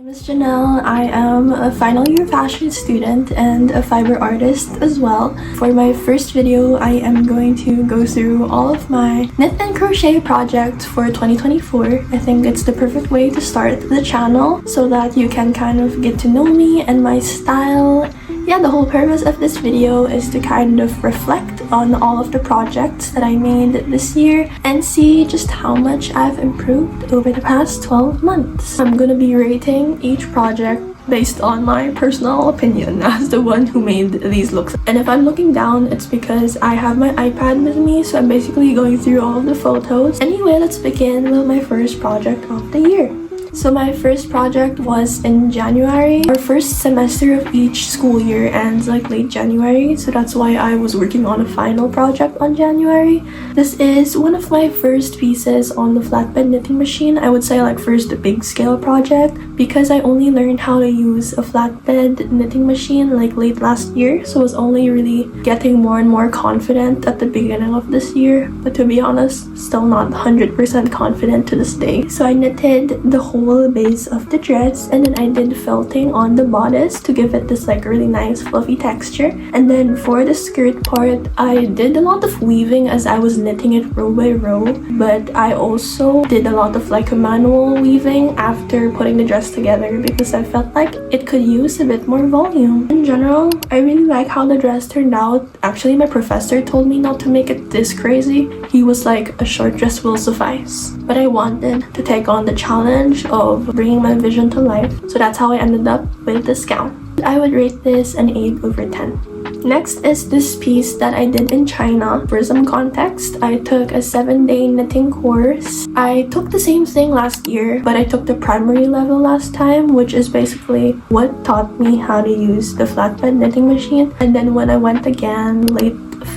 Miss Janelle. I am a final year fashion student and a fiber artist as well. For my first video, I am going to go through all of my knit and crochet projects for 2024. I think it's the perfect way to start the channel so that you can kind of get to know me and my style. Yeah, the whole purpose of this video is to kind of reflect on all of the projects that I made this year and see just how much I've improved over the past 12 months. I'm gonna be rating each project based on my personal opinion as the one who made these looks. And if I'm looking down, it's because I have my iPad with me, so I'm basically going through all of the photos. Anyway, let's begin with my first project of the year. So my first project was in January. Our first semester of each school year ends like late January, so that's why I was working on a final project on January. This is one of my first pieces on the flatbed knitting machine. I would say like first big scale project because I only learned how to use a flatbed knitting machine like late last year, so I was only really getting more and more confident at the beginning of this year. But to be honest, still not 100% confident to this day. So I knitted the whole base of the dress, and then I did felting on the bodice to give it this like really nice fluffy texture. And then for the skirt part, I did a lot of weaving as I was knitting it row by row, but I also did a lot of like manual weaving after putting the dress together because I felt like it could use a bit more volume. In general, I really like how the dress turned out. Actually, my professor told me not to make it this crazy. He was like, a short dress will suffice. But I wanted to take on the challenge of bringing my vision to life, so that's how I ended up with this gown. I would rate this an 8 over 10. Next is this piece that I did in China. For some context, I took a 7-day knitting course. I took the same thing last year, but I took the primary level last time, which is basically what taught me how to use the flatbed knitting machine. And then when I went again late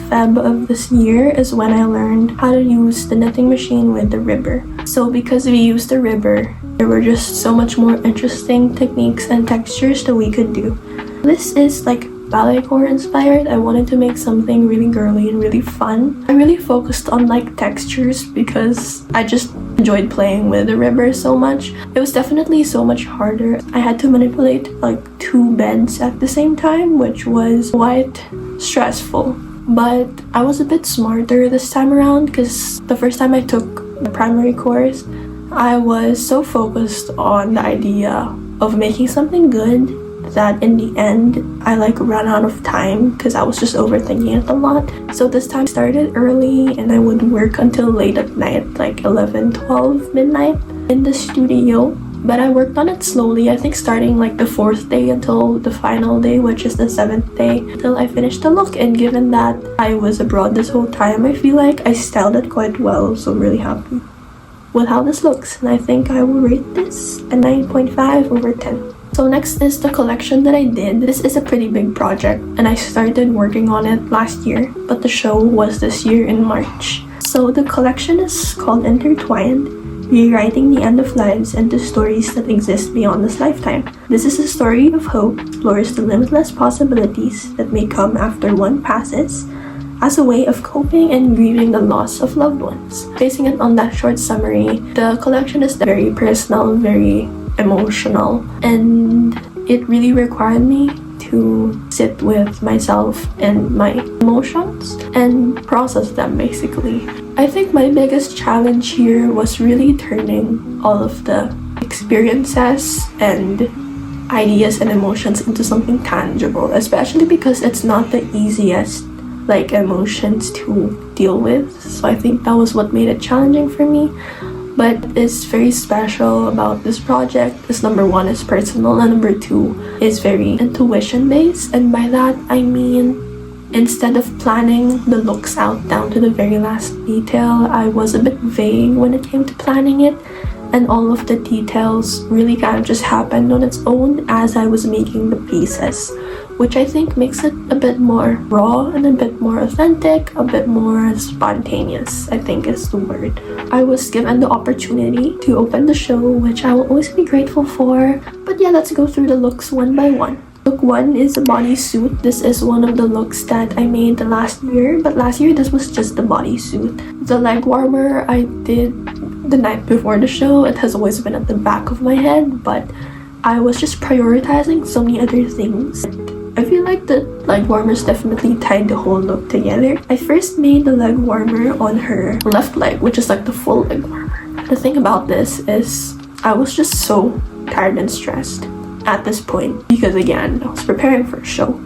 Feb of this year is when I learned how to use the knitting machine with the ribber. So because we used the ribber, there were just so much more interesting techniques and textures that we could do. This is like Balletcore inspired. I wanted to make something really girly and really fun. I really focused on like textures because I just enjoyed playing with the ribber so much. It was definitely so much harder. I had to manipulate like 2 beds at the same time, which was quite stressful. But I was a bit smarter this time around because the first time I took the primary course, I was so focused on the idea of making something good that in the end I like ran out of time because I was just overthinking it a lot. So this time I started early and I would work until late at night, like 11, 12 midnight in the studio. But I worked on it slowly, I think starting like the 4th day until the final day, which is the 7th day, till I finished the look. And given that I was abroad this whole time, I feel like I styled it quite well, so I'm really happy with how this looks. And I think I will rate this a 9.5 over 10. So next is the collection that I did. This is a pretty big project and I started working on it last year, but the show was this year in March. So the collection is called Intertwined, rewriting the end of lives into stories that exist beyond this lifetime. This is a story of hope, explores the limitless possibilities that may come after one passes, as a way of coping and grieving the loss of loved ones. Basing it on that short summary, the collection is very personal, very emotional, and it really required me to sit with myself and my emotions and process them basically. I think my biggest challenge here was really turning all of the experiences and ideas and emotions into something tangible, especially because it's not the easiest like emotions to deal with. So I think that was what made it challenging for me. But it's very special about this project is number 1 is personal and number 2 is very intuition based. And by that I mean instead of planning the looks out down to the very last detail, I was a bit vague when it came to planning it, and all of the details really kind of just happened on its own as I was making the pieces, which I think makes it a bit more raw and a bit more authentic, a bit more spontaneous, I think is the word. I was given the opportunity to open the show, which I will always be grateful for. But yeah, let's go through the looks one by one. Look 1 is a bodysuit. This is one of the looks that I made the last year, but last year this was just the bodysuit. The leg warmer I did the night before the show. It has always been at the back of my head, but I was just prioritizing so many other things. I feel like the leg warmers definitely tied the whole look together. I first made the leg warmer on her left leg, which is like the full leg warmer. The thing about this is I was just so tired and stressed at this point because, again, I was preparing for a show.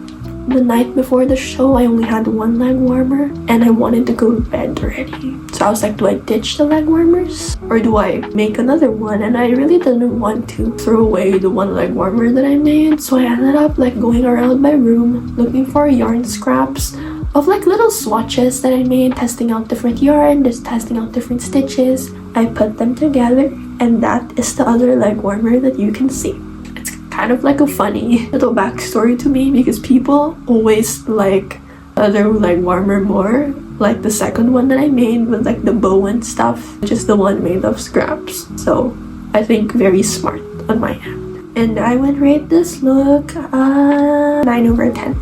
The night before the show, I only had one leg warmer and I wanted to go to bed already. So I was like, do I ditch the leg warmers or do I make another one? And I really didn't want to throw away the one leg warmer that I made. So I ended up like going around my room looking for yarn scraps of like little swatches that I made, testing out different yarn, just testing out different stitches. I put them together and that is the other leg warmer that you can see. Kind of like a funny little backstory to me because people always like the other leg warmer more, like the second one that I made with like the bow and stuff, which is the one made of scraps. So I think very smart on my end. And I would rate this look 9/10.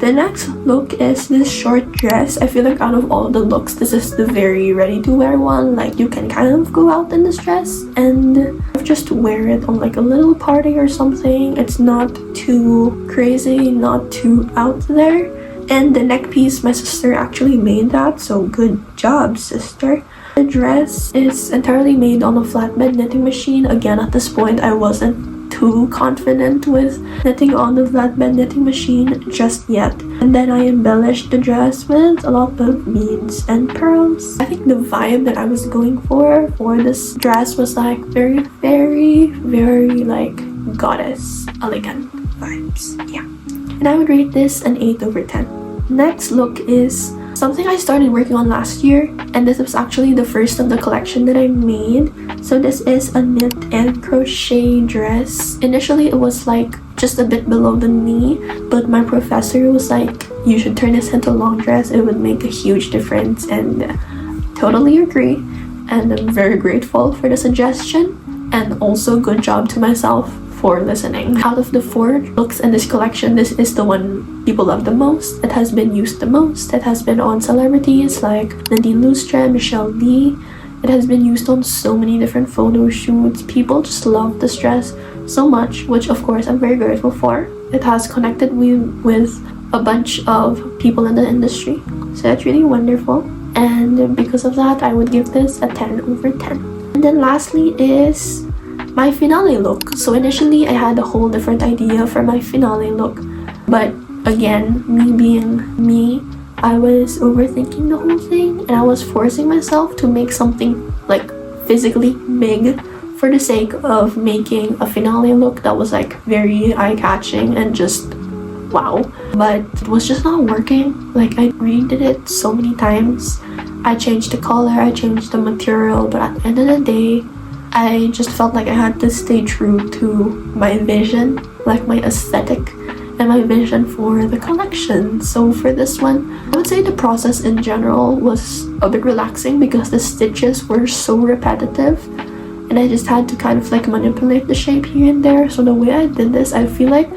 The next look is this short dress. I feel like out of all the looks, this is the very ready to wear one. Like you can kind of go out in this dress and just wear it on like a little party or something. It's not too crazy, not too out there. And the neck piece, my sister actually made that, so good job, sister. The dress is entirely made on a flatbed knitting machine. Again, at this point, I wasn't too confident with knitting on the flatbed knitting machine just yet. And then I embellished the dress with a lot of beads and pearls. I think the vibe that I was going for this dress was like very like goddess elegant vibes. Yeah. And I would rate this an 8/10. Next look is something I started working on last year, and this was actually the first of the collection that I made. So this is a knit and crochet dress. Initially it was like just a bit below the knee, but my professor was like, you should turn this into a long dress, it would make a huge difference, and totally agree. And I'm very grateful for the suggestion, and also good job to myself for listening. Out of the 4 looks in this collection, this is the one people love the most. It has been used the most. It has been on celebrities like Nadine Lustre, Michelle Lee. It has been used on so many different photo shoots. People just love this dress so much, which of course I'm very grateful for. It has connected me with a bunch of people in the industry, so that's really wonderful. And because of that, I would give this a 10/10. And then lastly is my finale look. So initially I had a whole different idea for my finale look, but again, me being me, I was overthinking the whole thing and I was forcing myself to make something like physically big for the sake of making a finale look that was like very eye-catching and just wow. But it was just not working. Like I redid it so many times. I changed the color, I changed the material, but at the end of the day, I just felt like I had to stay true to my vision, like my aesthetic and my vision for the collection. So for this one, I would say the process in general was a bit relaxing because the stitches were so repetitive and I just had to kind of like manipulate the shape here and there. So the way I did this, I feel like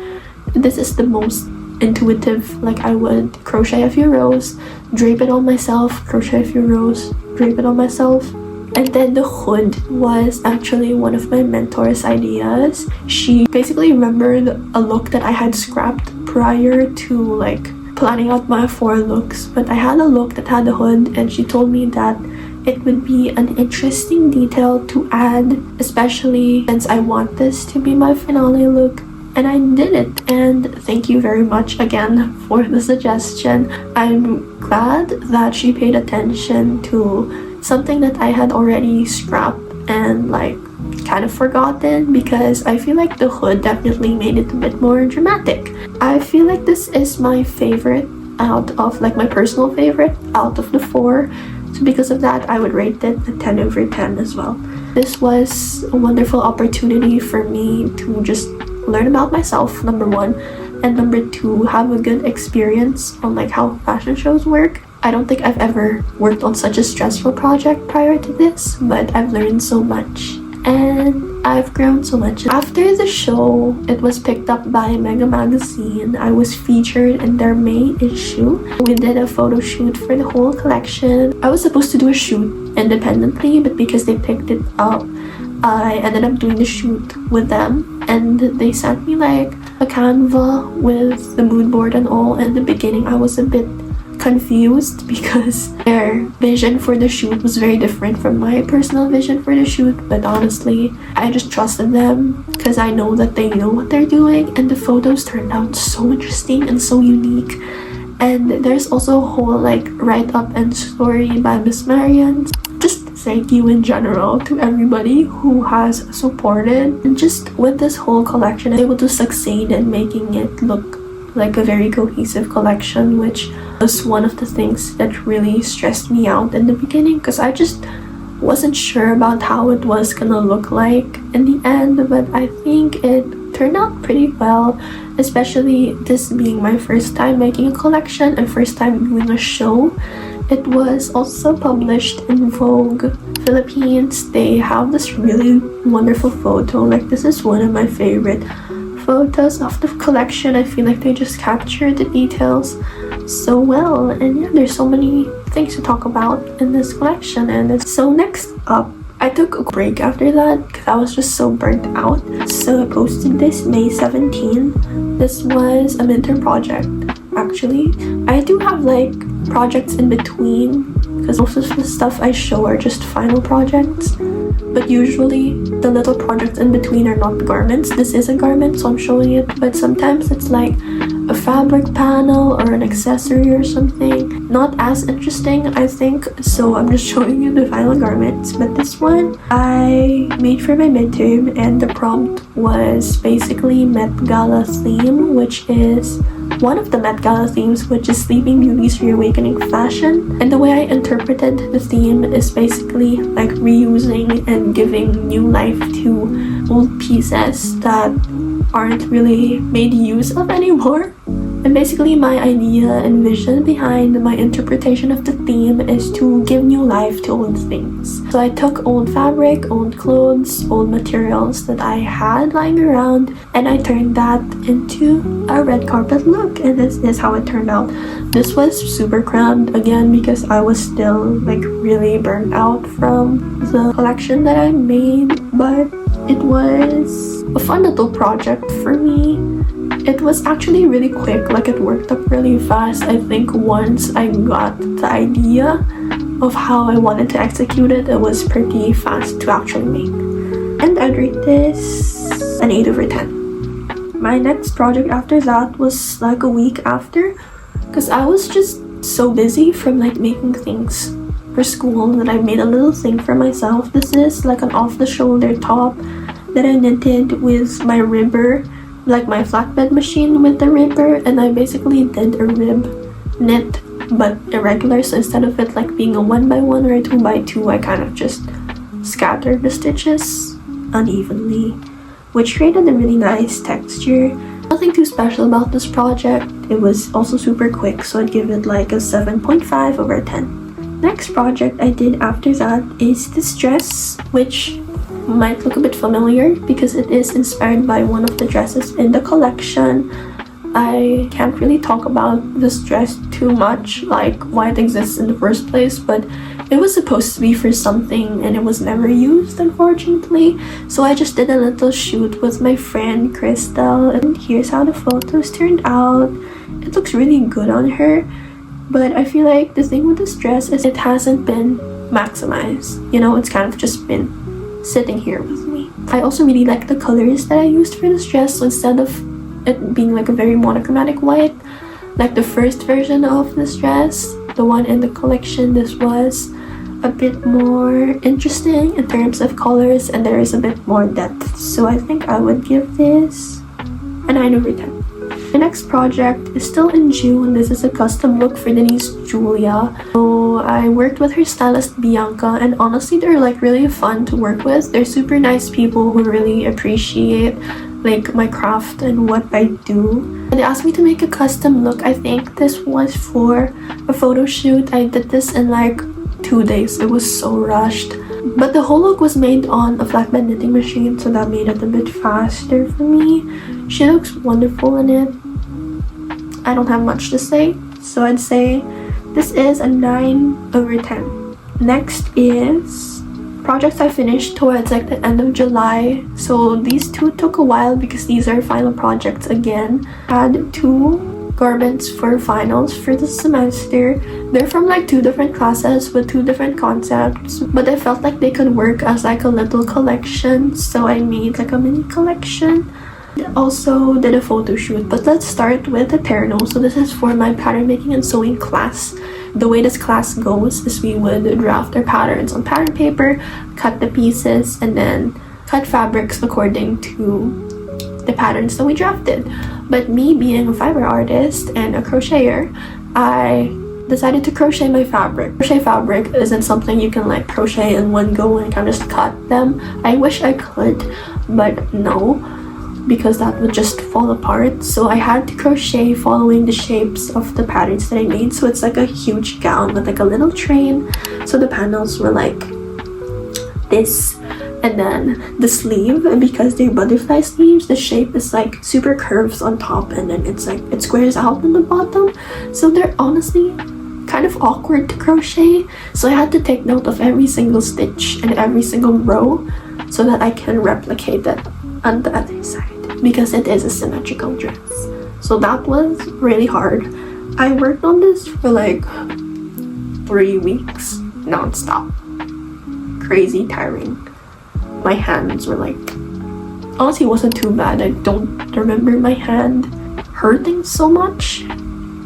this is the most intuitive. Like I would crochet a few rows, drape it on myself, crochet a few rows, drape it on myself. And then the hood was actually one of my mentor's ideas. She basically remembered a look that I had scrapped prior to like planning out my 4 looks. But I had a look that had the hood and she told me that it would be an interesting detail to add, especially since I want this to be my finale look. And I did it, and thank you very much again for the suggestion. I'm glad that she paid attention to something that I had already scrapped and like kind of forgotten, because I feel like the hood definitely made it a bit more dramatic. I feel like this is my favorite out of like my personal favorite out of the 4. So because of that, I would rate it a 10/10 as well. This was a wonderful opportunity for me to just learn about myself, number 1, and number 2, have a good experience on like how fashion shows work. I don't think I've ever worked on such a stressful project prior to this, but I've learned so much and I've grown so much. After the show, it was picked up by Mega Magazine. I was featured in their May issue. We did a photo shoot for the whole collection. I was supposed to do a shoot independently, but because they picked it up, I ended up doing the shoot with them. and they sent me like a Canva with the mood board and all. In the beginning I was a bit confused because their vision for the shoot was very different from my personal vision for the shoot, but honestly I just trusted them because I know that they know what they're doing, and the photos turned out so interesting and so unique. And there's also a whole like write-up and story by Miss Marian. Just thank you in general to everybody who has supported, and just with this whole collection I'm able to succeed in making it look like a very cohesive collection, which was one of the things that really stressed me out in the beginning because I just wasn't sure about how it was gonna look like in the end. But I think it turned out pretty well, especially this being my first time making a collection and first time doing a show. It was also published in Vogue Philippines. They have this really wonderful photo, like this is one of my favorite photos of the collection. I feel like they just captured the details so well, and yeah, there's so many things to talk about in this collection. And so next up, I took a break after that because I was just so burnt out, so I posted this May 17. This was a midterm project. Actually, I do have like projects in between because most of the stuff I show are just final projects, but usually the little projects in between are not garments. This is a garment, so I'm showing it, but sometimes it's like a fabric panel or an accessory or something. Not as interesting, I think, so I'm just showing you the final garments. But this one I made for my midterm, and the prompt was basically Met Gala theme, which is one of the Met Gala themes, which is Sleeping Beauty's Reawakening Fashion. And the way I interpreted the theme is basically like reusing and giving new life to old pieces that aren't really made use of anymore. And basically my idea and vision behind my interpretation of the theme is to give new life to old things. So I took old fabric, old clothes, old materials that I had lying around, and I turned that into a red carpet look, and this is how it turned out. This was super crammed again because I was still like really burnt out from the collection that I made, but it was a fun little project for me. It was actually really quick, like it worked up really fast. I think once I got the idea of how I wanted to execute it, it was pretty fast to actually make. And I'd rate this an 8 over 10. My next project after that was like a week after, because I was just so busy from like making things for school that I made a little thing for myself. This is like an off-the-shoulder top that I knitted with my ribber, like my flatbed machine with the ribber, and I basically did a rib knit but irregular, so instead of it like being a 1x1 or a 2x2, I kind of just scattered the stitches unevenly, which created a really nice texture. Nothing too special about this project. It was also super quick, so I'd give it like a 7.5 over 10. Next project I did after that is this dress, which might look a bit familiar because it is inspired by one of the dresses in the collection. I can't really talk about this dress too much, like why it exists in the first place, but it was supposed to be for something and it was never used, unfortunately. So I just did a little shoot with my friend Crystal, and here's how the photos turned out. It looks really good on her, but I feel like the thing with this dress is it hasn't been maximized. You know, it's kind of just been sitting here with me. I also really like the colors that I used for this dress, so instead of it being like a very monochromatic white like the first version of this dress, the one in the collection, this was a bit more interesting in terms of colors and there is a bit more depth, so I think I would give this a 9 over 10. The next project is still in June. This is a custom look for Denise Julia. So I worked with her stylist Bianca, and honestly they're like really fun to work with. They're super nice people who really appreciate like my craft and what I do. And they asked me to make a custom look. I think this was for a photo shoot. I did this in like 2 days. It was so rushed. But the whole look was made on a flatbed knitting machine, so that made it a bit faster for me. She looks wonderful in it. I don't have much to say, so I'd say this is a 9 over 10. Next is projects I finished towards like the end of July. So these two took a while because these are final projects again. I had 2 garments for finals for the semester. They're from like 2 different classes with 2 different concepts, but I felt like they could work as like a little collection, so I made like a mini collection. Also did a photo shoot, but let's start with the Terno. So this is for my pattern making and sewing class. The way this class goes is we would draft our patterns on pattern paper, cut the pieces, and then cut fabrics according to the patterns that we drafted. But me being a fiber artist and a crocheter, I decided to crochet my fabric. Crochet fabric isn't something you can like crochet in one go and kind of just cut them. I wish I could, but no, because that would just fall apart. So I had to crochet following the shapes of the patterns that I made. So it's like a huge gown with like a little train. So the panels were like this, and then the sleeve, because they're butterfly sleeves, the shape is like super curves on top, and then it's like it squares out on the bottom. So they're honestly kind of awkward to crochet. So I had to take note of every single stitch and every single row so that I can replicate it on the other side, because it is a symmetrical dress. So that was really hard. I worked on this for like 3 weeks non-stop. Crazy tiring. My hands were like, honestly, it wasn't too bad. I don't remember my hand hurting so much.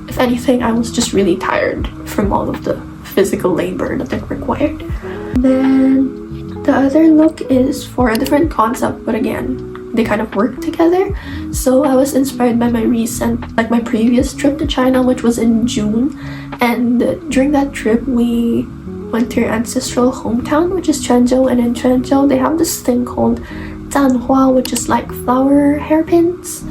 If anything, I was just really tired from all of the physical labor that it required. Then the other look is for a different concept, but again, they kind of work together. So I was inspired by my my previous trip to China, which was in June, and during that trip we went to your ancestral hometown, which is Quanzhou, and in Quanzhou they have this thing called zanhua, which is like flower hairpins,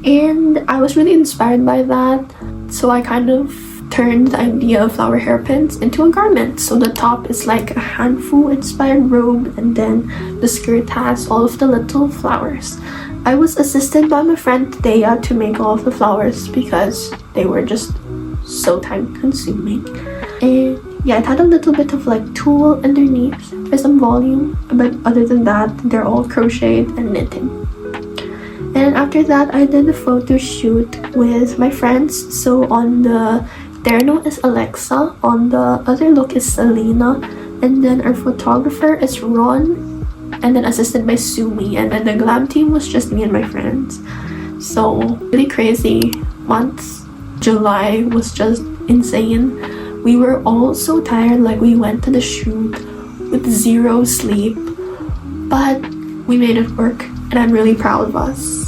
and I was really inspired by that. So I kind of turned the idea of flower hairpins into a garment. So the top is like a hanfu inspired robe, and then the skirt has all of the little flowers. I was assisted by my friend Thea to make all of the flowers because they were just so time consuming. And yeah, it had a little bit of like tulle underneath for some volume, but other than that, they're all crocheted and knitted. And after that, I did a photo shoot with my friends. So on the Terno is Alexa, on the other look is Selena, and then our photographer is Ron, and then assisted by Sumi, and then the glam team was just me and my friends. So really crazy months. July was just insane. We were all so tired, like we went to the shoot with 0 sleep, but we made it work, and I'm really proud of us.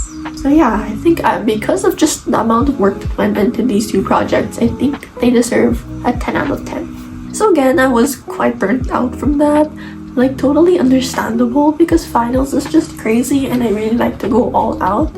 So yeah, I think because of just the amount of work that went into these 2 projects, I think they deserve a 10 out of 10. So again, I was quite burnt out from that. Like totally understandable, because finals is just crazy and I really like to go all out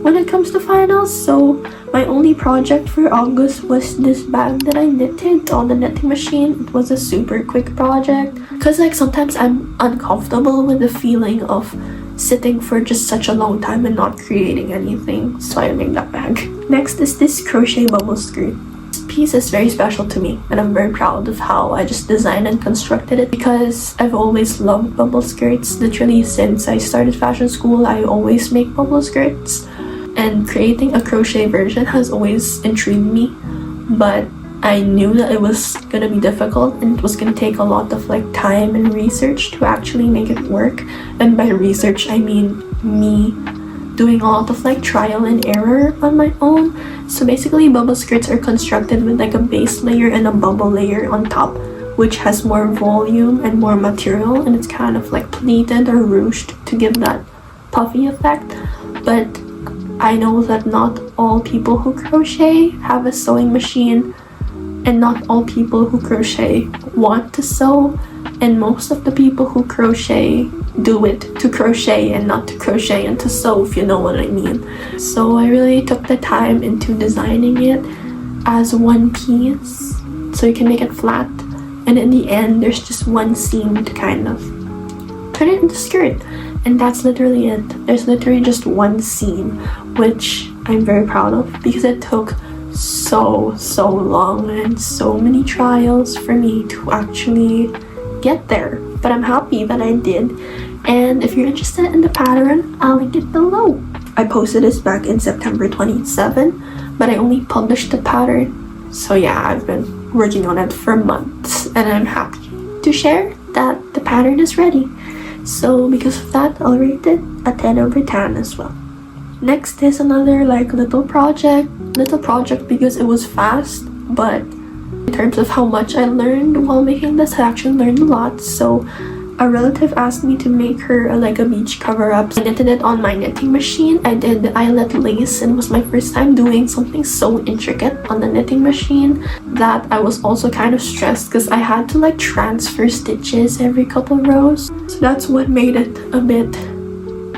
when it comes to finals. So my only project for August was this bag that I knitted on the knitting machine. It was a super quick project because like sometimes I'm uncomfortable with the feeling of sitting for just such a long time and not creating anything, so I made that bag. Next is this crochet bubble skirt. This piece is very special to me, and I'm very proud of how I just designed and constructed it, because I've always loved bubble skirts. Literally since I started fashion school, I always make bubble skirts, and creating a crochet version has always intrigued me, but I knew that it was gonna be difficult and it was gonna take a lot of like time and research to actually make it work. And by research, I mean me doing a lot of like trial and error on my own. So basically, bubble skirts are constructed with like a base layer and a bubble layer on top, which has more volume and more material, and it's kind of like pleated or ruched to give that puffy effect. But I know that not all people who crochet have a sewing machine, and not all people who crochet want to sew, and most of the people who crochet do it to crochet and not to crochet and to sew, if you know what I mean. So I really took the time into designing it as one piece so you can make it flat, and in the end there's just one seam to kind of turn it into skirt, and that's literally it. There's literally just one seam, which I'm very proud of because it took so long and so many trials for me to actually get there. but I'm happy that I did. And if you're interested in the pattern, I'll link it below. I posted this back in September 27, but I only published the pattern. So yeah, I've been working on it for months, and I'm happy to share that the pattern is ready. So because of that, I'll rate it a 10 over 10 as well. Next is another like little project because it was fast, but in terms of how much I learned while making this, I actually learned a lot. So a relative asked me to make her a beach cover-up. I knitted it on my knitting machine. I did the eyelet lace, and it was my first time doing something so intricate on the knitting machine that I was also kind of stressed because I had to like transfer stitches every couple rows. So that's what made it a bit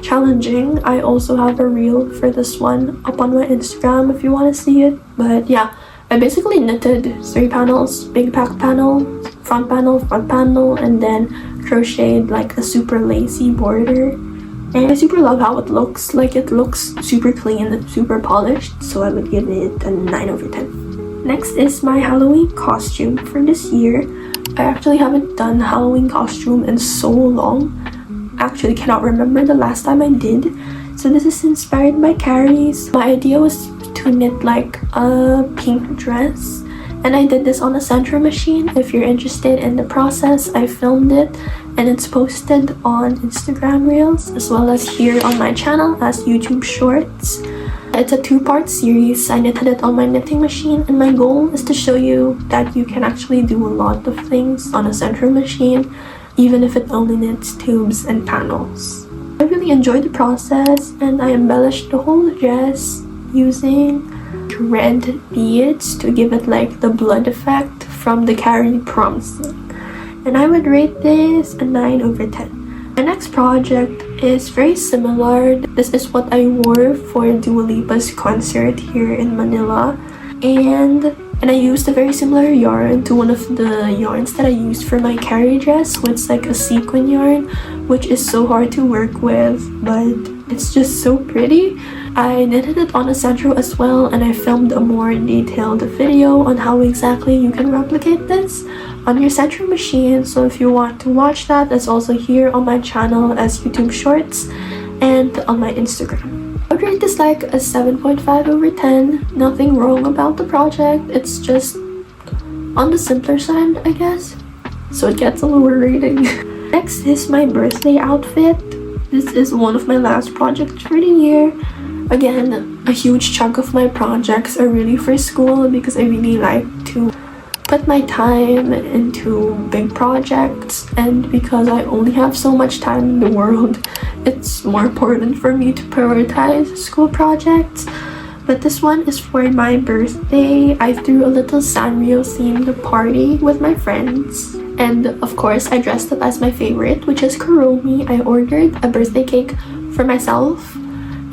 challenging. I also have a reel for this one up on my Instagram if you want to see it. But yeah, I basically knitted 3 panels, big back panel, front panel, and then crocheted like a super lacy border. And I super love how it looks. Like, it looks super clean and super polished, so I would give it a 9 over 10. Next is my Halloween costume for this year. I actually haven't done Halloween costume in so long. Actually cannot remember the last time I did. So this is inspired by Carrie's. My idea was to knit like a pink dress, and I did this on a Sentro machine. If you're interested in the process, I filmed it and it's posted on Instagram Reels as well as here on my channel as YouTube Shorts. It's a 2-part series. I knitted it on my knitting machine, and my goal is to show you that you can actually do a lot of things on a Sentro machine, even if it only knits tubes and panels. I really enjoyed the process, and I embellished the whole dress using red beads to give it like the blood effect from the Carrie prom scene. And I would rate this a 9 over 10. My next project is very similar. This is what I wore for Dua Lipa's concert here in Manila, and I used a very similar yarn to one of the yarns that I used for my Carrie dress, which is like a sequin yarn, which is so hard to work with, but it's just so pretty. I knitted it on a Sentro as well, and I filmed a more detailed video on how exactly you can replicate this on your Sentro machine. So if you want to watch that, it's also here on my channel as YouTube Shorts and on my Instagram. I would rate this like a 7.5 over 10. Nothing wrong about the project, it's just on the simpler side, I guess, so it gets a lower rating. Next is my birthday outfit. This is one of my last projects for the year. Again, a huge chunk of my projects are really for school because I really like to put my time into big projects, and because I only have so much time in the world, it's more important for me to prioritize school projects. But this one is for my birthday. I threw a little Sanrio themed party with my friends, and of course I dressed up as my favorite, which is Kuromi. I ordered a birthday cake for myself,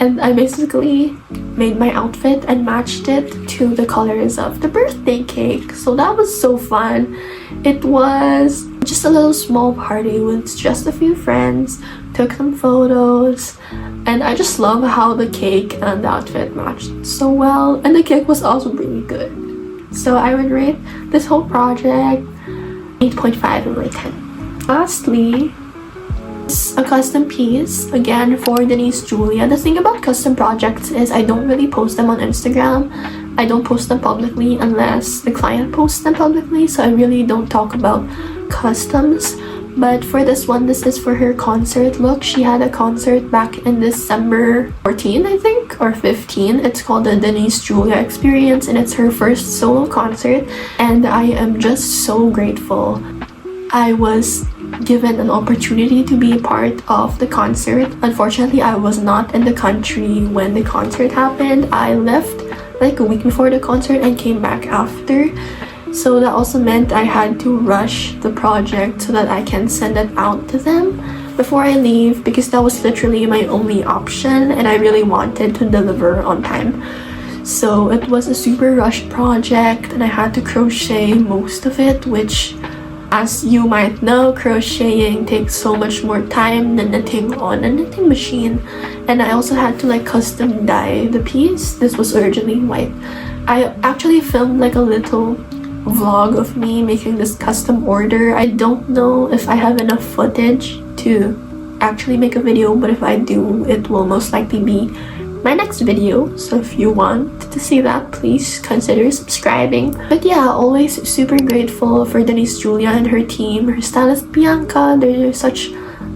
and I basically made my outfit and matched it to the colors of the birthday cake. So that was so fun. It was just a little small party with just a few friends, took some photos, and I just love how the cake and the outfit matched so well, and the cake was also really good. So I would rate this whole project 8.5 over 10. Lastly, a custom piece, again for Denise Julia. The thing about custom projects is I don't really post them on Instagram. I don't post them publicly unless the client posts them publicly, so I really don't talk about customs. But for this one, this is for her concert look. She had a concert back in December 14, I think, or 15. It's called the Denise Julia Experience, and it's her first solo concert, and I am just so grateful. I was given an opportunity to be a part of the concert. Unfortunately, I was not in the country when the concert happened. I left like a week before the concert and came back after. So that also meant I had to rush the project so that I can send it out to them before I leave, because that was literally my only option and I really wanted to deliver on time. So it was a super rushed project and I had to crochet most of it, which, as you might know, crocheting takes so much more time than knitting on a knitting machine. And I also had to like custom dye the piece. This was originally white. I actually filmed like a little vlog of me making this custom order. I don't know if I have enough footage to actually make a video, but if I do, it will most likely be my next video. So if you want to see that, please consider subscribing. But yeah, always super grateful for Denise Julia and her team, her stylist Bianca. They're such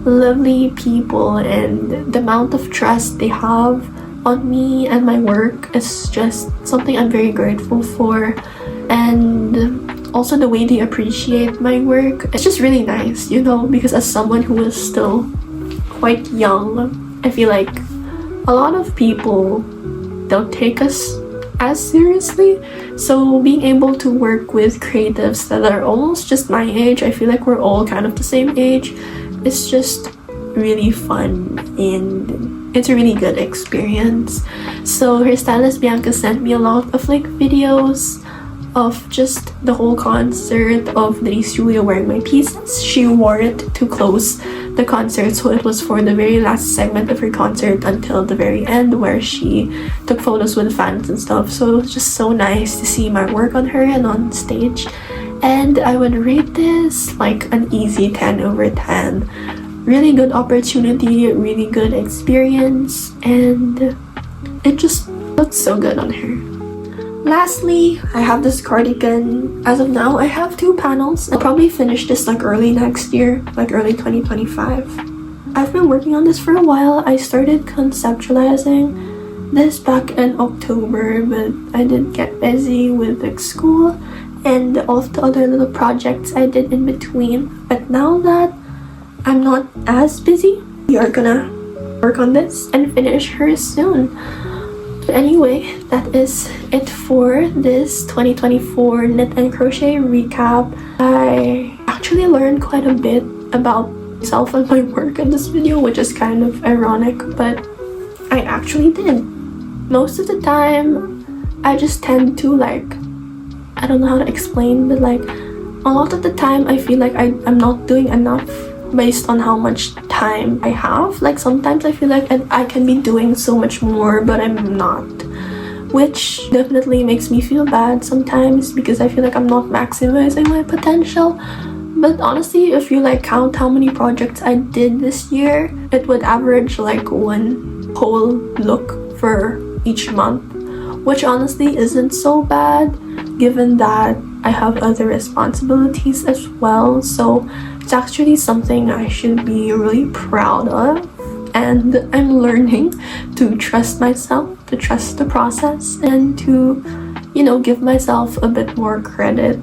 lovely people, and the amount of trust they have on me and my work is just something I'm very grateful for. And also the way they appreciate my work, it's just really nice, you know, because as someone who is still quite young, I feel like a lot of people don't take us as seriously. So being able to work with creatives that are almost just my age, I feel like we're all kind of the same age, it's just really fun and it's a really good experience. So her stylist Bianca sent me a lot of like videos of just the whole concert of Denise Julia wearing my pieces. She wore it to close the concert, so it was for the very last segment of her concert until the very end, where she took photos with fans and stuff. So it was just so nice to see my work on her and on stage. And I would rate this like an easy 10 over 10. Really good opportunity, really good experience, and it just looks so good on her. Lastly, I have this cardigan. As of now, I have 2 panels. I'll probably finish this like early next year, like early 2025. I've been working on this for a while. I started conceptualizing this back in October, but I did get busy with like school and all of the other little projects I did in between. But now that I'm not as busy, we are gonna work on this and finish her soon. But anyway, that is it for this 2024 knit and crochet recap. I actually learned quite a bit about myself and my work in this video, which is kind of ironic, but I actually did. Most of the time, I just tend to like, I don't know how to explain, but like a lot of the time I feel like I'm not doing enough based on how much time I have. Like sometimes I feel like I can be doing so much more, but I'm not, which definitely makes me feel bad sometimes because I feel like I'm not maximizing my potential. But honestly, if you like count how many projects I did this year, it would average like 1 whole look for each month, which honestly isn't so bad given that I have other responsibilities as well. So it's actually something I should be really proud of, and I'm learning to trust myself, to trust the process, and to, you know, give myself a bit more credit,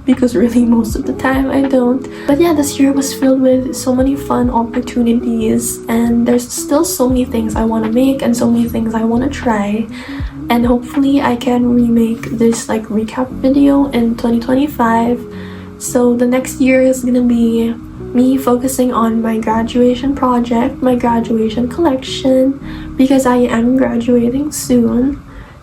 because really most of the time I don't. But yeah, this year was filled with so many fun opportunities, and there's still so many things I want to make and so many things I want to try. And hopefully I can remake this like recap video in 2025. So the next year is gonna be me focusing on my graduation project, my graduation collection, because I am graduating soon.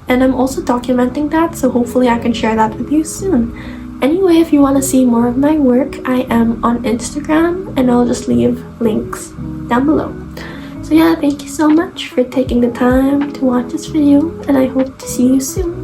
And I'm also documenting that, so hopefully I can share that with you soon. Anyway, if you want to see more of my work, I am on Instagram, and I'll just leave links down below. So yeah, thank you so much for taking the time to watch this video, and I hope to see you soon.